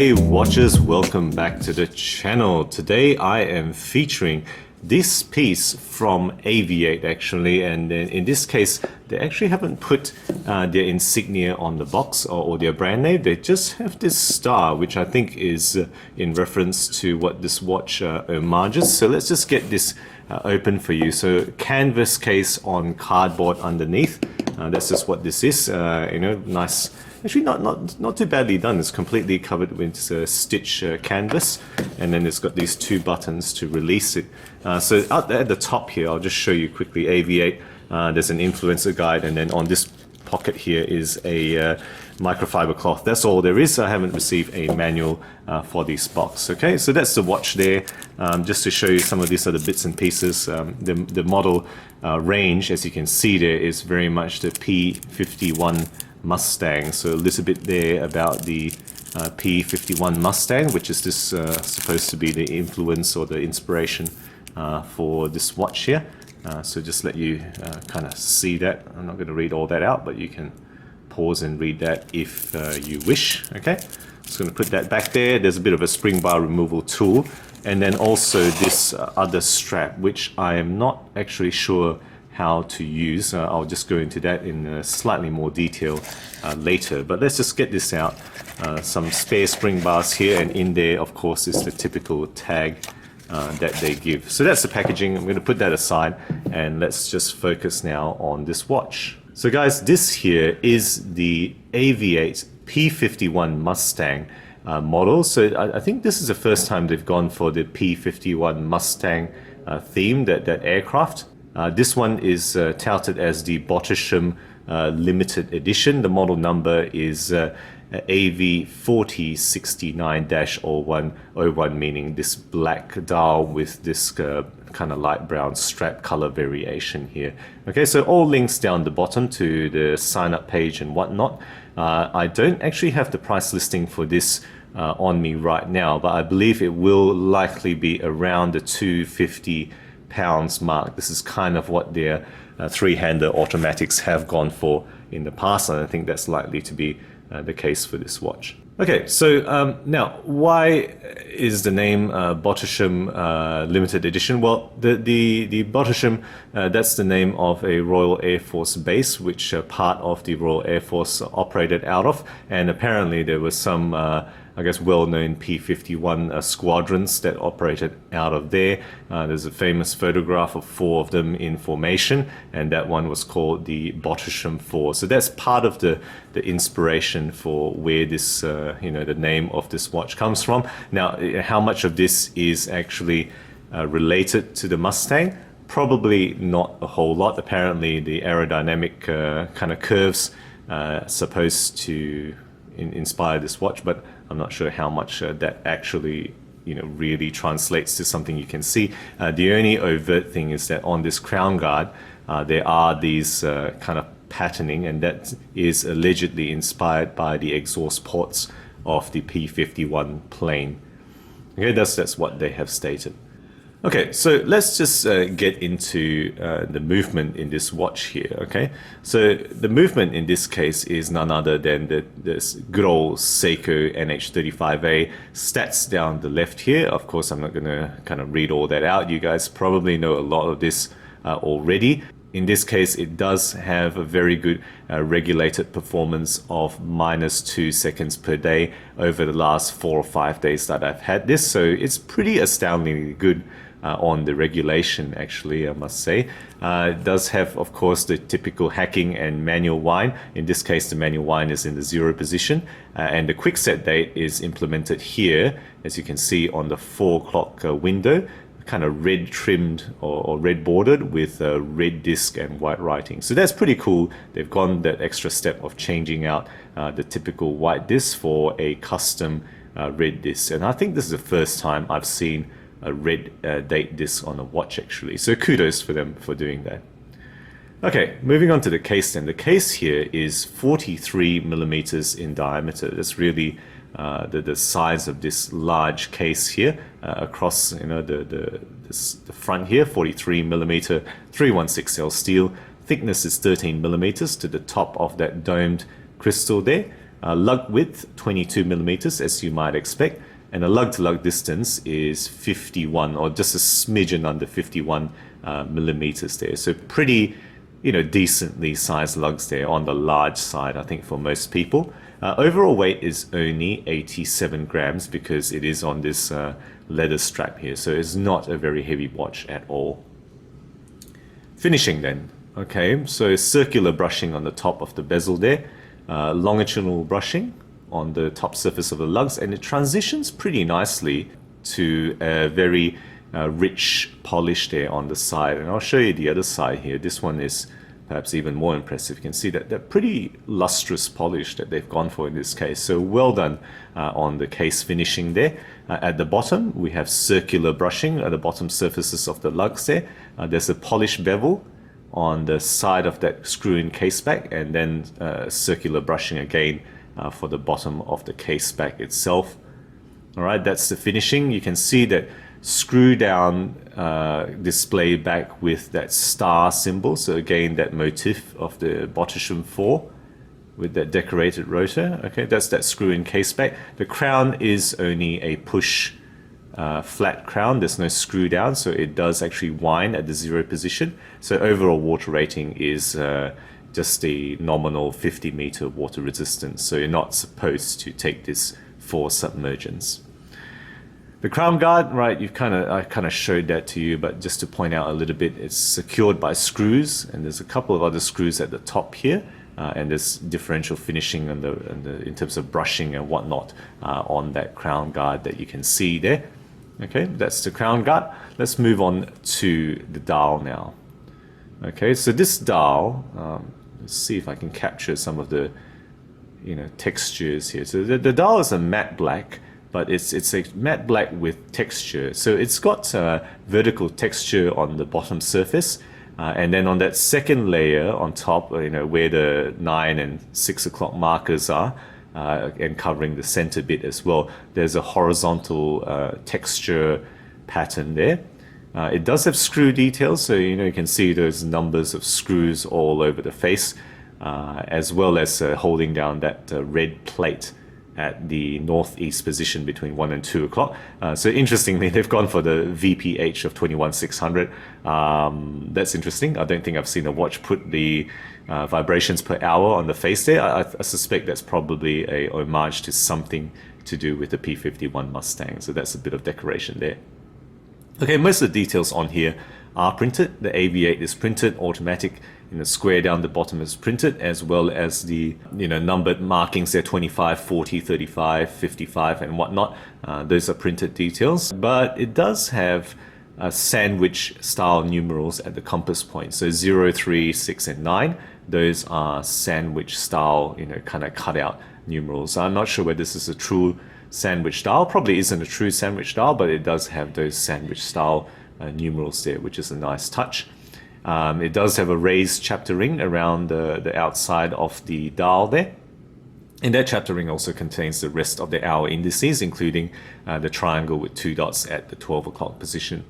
Hey watchers, welcome back to the channel. Today I am featuring this piece from AV-8 actually, and in this case they actually haven't put their insignia on the box or their brand name. They just have this star, which I think is in reference to what this watch homages. So let's just get this open for you. So canvas case on cardboard underneath. That's just what this is. You know, nice. Actually, not too badly done. It's completely covered with stitch canvas, and then it's got these two buttons to release it. So out there at the top here, I'll just show you quickly. AV-8. There's an influencer guide, and then on this pocket here is a microfiber cloth. That's all there is. I haven't received a manual for this box. Okay, so that's the watch there. Just to show you some of these other bits and pieces. The model range, as you can see there, is very much the P-51 Mustang. So a little bit there about the P-51 Mustang, which is this supposed to be the influence or the inspiration for this watch here. So just let you kind of see that. I'm not going to read all that out, but you can pause and read that if you wish. Okay, just going to put that back there. There's a bit of a spring bar removal tool, and then also this other strap, which I am not actually sure how to use. I'll just go into that in slightly more detail later, but let's just get this out. Some spare spring bars here, and in there of course is the typical tag that they give. So that's the packaging. I'm going to put that aside, and let's just focus now on this watch. So guys, this here is the AV-8 P-51 Mustang model. So I think this is the first time they've gone for the P-51 Mustang theme, that aircraft. This one is touted as the Bottisham limited edition. The model number is AV-4069-0101, meaning this black dial with this kind of light brown strap color variation here. Okay, so all links down the bottom to the sign up page and whatnot. I don't actually have the price listing for this on me right now, but I believe it will likely be around the £250 mark. This is kind of what their three-hander automatics have gone for in the past, and I think that's likely to be the case for this watch. Okay, so now why is the name Bottisham limited edition? Well, the Bottisham, that's the name of a Royal Air Force base, which part of the Royal Air Force operated out of, and apparently there was some I guess well-known P-51 squadrons that operated out of there. There's a famous photograph of 4 of them in formation, and that one was called the Bottisham 4. So that's part of the inspiration for where this, you know, the name of this watch comes from. Now, how much of this is actually related to the Mustang? Probably not a whole lot. Apparently, the aerodynamic kind of curves supposed to inspire this watch, but I'm not sure how much that actually, you know, really translates to something you can see. The only overt thing is that on this crown guard, there are these kind of patterning, and that is allegedly inspired by the exhaust ports of the P-51 plane. Okay, that's what they have stated. Okay, so let's just get into the movement in this watch here, okay? So the movement in this case is none other than this good old Seiko NH35A stats down the left here. Of course, I'm not going to kind of read all that out. You guys probably know a lot of this already. In this case, it does have a very good regulated performance of -2 seconds per day over the last 4 or 5 days that I've had this. So it's pretty astoundingly good on the regulation, actually, I must say. It does have, of course, the typical hacking and manual wind. In this case, the manual wind is in the 0 position, and the quick set date is implemented here, as you can see on the 4 o'clock window, kind of red trimmed or red bordered with red disc and white writing. So that's pretty cool. They've gone that extra step of changing out the typical white disc for a custom red disc. And I think this is the first time I've seen a red date disc on a watch, actually. So kudos for them for doing that. Okay, moving on to the case then. The case here is 43 millimeters in diameter. That's really the size of this large case here across, you know, the front here, 43 millimeter 316L steel. Thickness is 13 millimeters to the top of that domed crystal there. Lug width 22 millimeters, as you might expect, and the lug-to-lug distance is 51, or just a smidgen under 51 millimeters there. So pretty, decently sized lugs there, on the large side, I think, for most people. Overall weight is only 87 grams because it is on this leather strap here, so it's not a very heavy watch at all. Finishing then. Okay, so circular brushing on the top of the bezel there, longitudinal brushing on the top surface of the lugs, and it transitions pretty nicely to a very rich polish there on the side. And I'll show you the other side here. This one is perhaps even more impressive. You can see that pretty lustrous polish that they've gone for in this case. So well done on the case finishing there. At the bottom, we have circular brushing at the bottom surfaces of the lugs there. There's a polished bevel on the side of that screw-in case back, and then circular brushing again for the bottom of the case back itself. All right, that's the finishing. You can see that screw down display back with that star symbol. So again, that motif of the Bottisham 4 with that decorated rotor. Okay, that's that screw-in case back. The crown is only a push flat crown. There's no screw down, so it does actually wind at the 0 position. So overall water rating is just the nominal 50-meter water resistance. So you're not supposed to take this for submergence. The crown guard, right, I kind of showed that to you, but just to point out a little bit, it's secured by screws, and there's a couple of other screws at the top here, and there's differential finishing in terms of brushing and whatnot on that crown guard that you can see there. Okay, that's the crown guard. Let's move on to the dial now. Okay, so this dial, let's see if I can capture some of the textures here. So the dial is a matte black, but it's a matte black with texture. So it's got vertical texture on the bottom surface, and then on that second layer on top, where the 9 and 6 o'clock markers are, and covering the center bit as well, there's a horizontal texture pattern there. It does have screw details, so you can see those numbers of screws all over the face, as well as holding down that red plate at the northeast position between 1 and 2 o'clock. So interestingly, they've gone for the VPH of 21600. That's interesting. I don't think I've seen a watch put the vibrations per hour on the face there. I suspect that's probably a homage to something to do with the P-51 Mustang. So that's a bit of decoration there. Okay, most of the details on here are printed. The AV-8 is printed, automatic, square down the bottom is printed, as well as the numbered markings there, 25, 40, 35, 55 and whatnot. Those are printed details, but it does have sandwich style numerals at the compass point. So 0, 3, 6 and 9, those are sandwich style, kind of cut out numerals. I'm not sure whether this is a true sandwich style. Probably isn't a true sandwich style, but it does have those sandwich style numerals there, which is a nice touch. It does have a raised chapter ring around the outside of the dial there. And that chapter ring also contains the rest of the hour indices, including the triangle with 2 dots at the 12 o'clock position.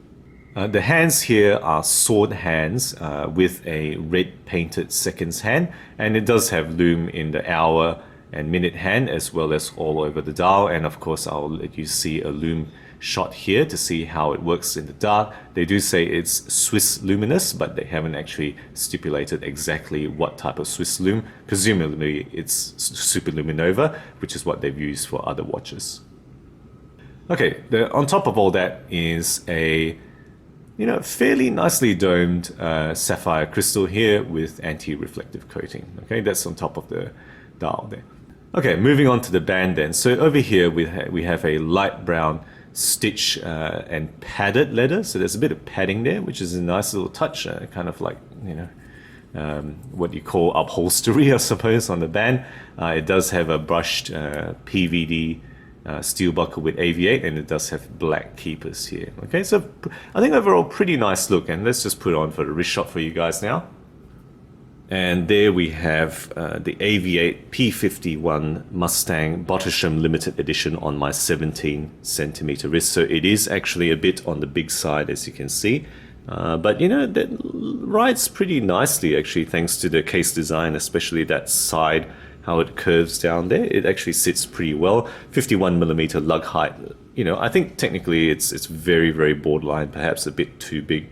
The hands here are sword hands with a red painted seconds hand, and it does have lume in the hour and minute hand as well as all over the dial. And of course, I'll let you see a lume shot here to see how it works in the dark. They do say it's Swiss luminous, but they haven't actually stipulated exactly what type of Swiss lume. Presumably it's superluminova, which is what they've used for other watches. Okay, on top of all that is a fairly nicely domed sapphire crystal here with anti-reflective coating. Okay, that's on top of the dial there. Okay, moving on to the band then. So over here we have a light brown stitch and padded leather. So there's a bit of padding there, which is a nice little touch, kind of like, what you call upholstery, I suppose, on the band. It does have a brushed PVD steel buckle with AV-8, and it does have black keepers here. Okay, so I think overall pretty nice look, and let's just put it on for the wrist shot for you guys now. And there we have the AV-8 P-51 Mustang Bottisham limited edition on my 17cm wrist. So it is actually a bit on the big side, as you can see. But that rides pretty nicely actually, thanks to the case design, especially that side how it curves down there. It actually sits pretty well. 51mm lug height. You know, I think technically it's very, very borderline, perhaps a bit too big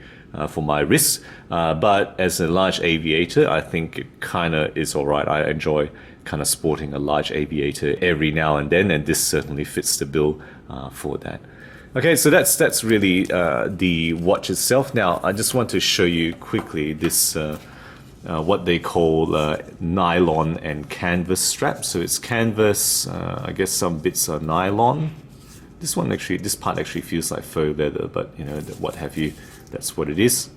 for my wrists. But as a large aviator, I think it kind of is all right. I enjoy kind of sporting a large aviator every now and then, and this certainly fits the bill for that. Okay, so that's really the watch itself. Now, I just want to show you quickly this what they call nylon and canvas strap. So it's canvas, I guess some bits are nylon. This part actually feels like faux leather, but you know, what have you, that's what it is.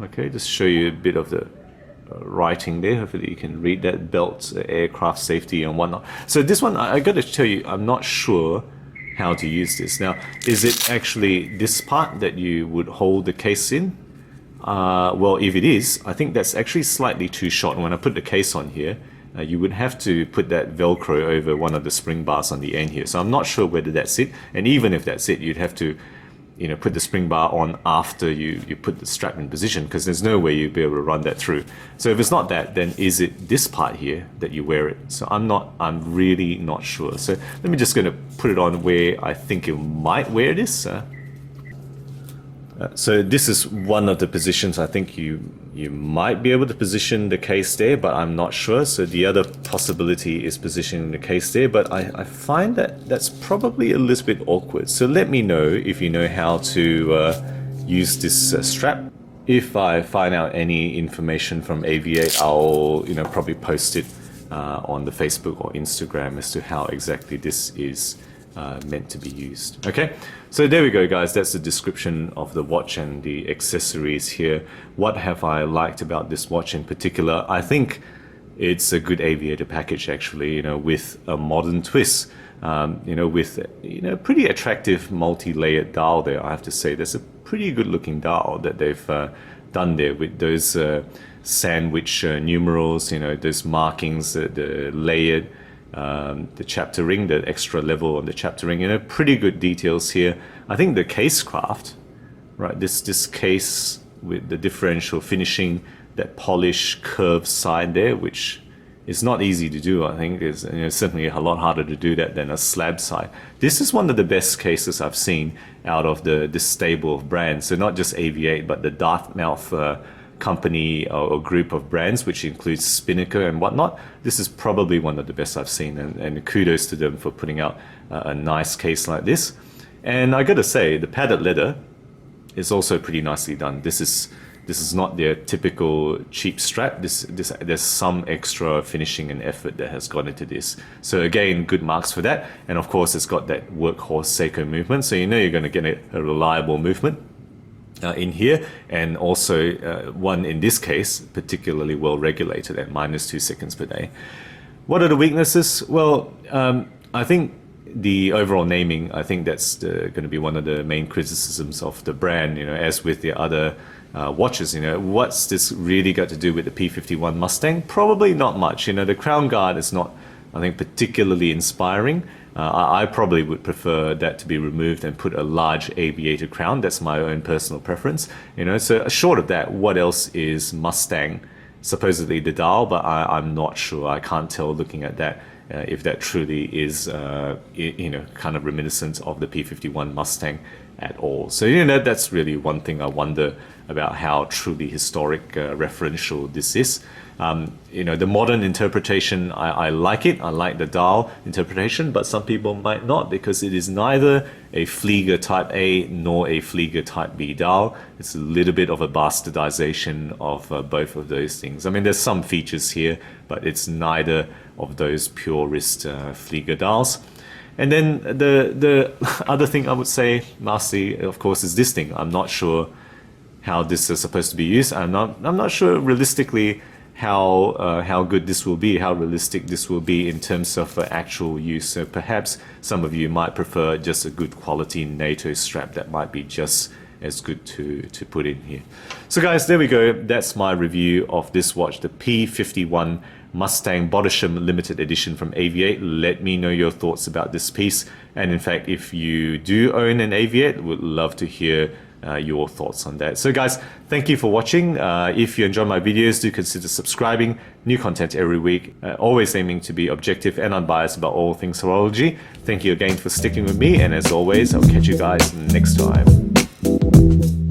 Okay, just show you a bit of the writing there. Hopefully you can read that. Belt, aircraft safety and whatnot. So this one, I got to tell you, I'm not sure how to use this. Now, is it actually this part that you would hold the case in? Well, if it is, I think that's actually slightly too short. When I put the case on here, you would have to put that Velcro over one of the spring bars on the end here. So I'm not sure whether that's it. And even if that's it, you'd have to, you know, put the spring bar on after you put the strap in position, because there's no way you'd be able to run that through. So if it's not that, then is it this part here that you wear it? So I'm really not sure. So let me just gonna put it on where I think you might wear this. So this is one of the positions I think you might be able to position the case there, but I'm not sure. So the other possibility is positioning the case there, but I find that that's probably a little bit awkward. So let me know if you know how to use this strap. If I find out any information from AV8, I'll probably post it on the Facebook or Instagram as to how exactly this is meant to be used. Okay, so there we go, guys. That's the description of the watch and the accessories here. What have I liked about this watch in particular? I think it's a good aviator package, actually, with a modern twist. With pretty attractive multi-layered dial there. I have to say, there's a pretty good looking dial that they've done there with those sandwich numerals, those markings, the layered, the chapter ring, the extra level on the chapter ring, pretty good details here. I think the case craft, right, this case with the differential finishing, that polished curved side there, which is not easy to do. I think is certainly a lot harder to do that than a slab side. This is one of the best cases I've seen out of this stable of brands. So not just AV8, but the Dartmouth company or group of brands, which includes Spinnaker and whatnot. This is probably one of the best I've seen, and kudos to them for putting out a nice case like this. And I gotta say, the padded leather is also pretty nicely done. This is not their typical cheap strap. There's some extra finishing and effort that has gone into this. So again, good marks for that. And of course, it's got that workhorse Seiko movement, so you're going to get a reliable movement in here, and also one in this case particularly well regulated at -2 seconds per day. What are the weaknesses? Well, I think the overall naming, I think that's going to be one of the main criticisms of the brand. As with the other watches, what's this really got to do with the P-51 Mustang? Probably not much. The crown guard is not, I think, particularly inspiring. I probably would prefer that to be removed and put a large aviator crown. That's my own personal preference. So short of that, what else is Mustang? Supposedly the dial, but I'm not sure. I can't tell looking at that if that truly is kind of reminiscent of the P-51 Mustang at all. So that's really one thing I wonder about, how truly historic referential this is. The modern interpretation, I like it. I like the dial interpretation, but some people might not, because it is neither a Flieger Type A nor a Flieger Type B dial. It's a little bit of a bastardization of both of those things. I mean, there's some features here, but it's neither of those purist Flieger dials. And then the other thing I would say, lastly, of course, is this thing. I'm not sure how this is supposed to be used. I'm not sure realistically how good this will be, how realistic this will be in terms of actual use. So perhaps some of you might prefer just a good quality NATO strap that might be just as good to put in here. So guys, there we go. That's my review of this watch, the P-51 Mustang Bottisham limited edition from AV8. Let me know your thoughts about this piece. And in fact, if you do own an AV8, would love to hear your thoughts on that. So guys, thank you for watching. If you enjoy my videos, do consider subscribing. New content every week, always aiming to be objective and unbiased about all things horology. Thank you again for sticking with me, and as always, I'll catch you guys next time.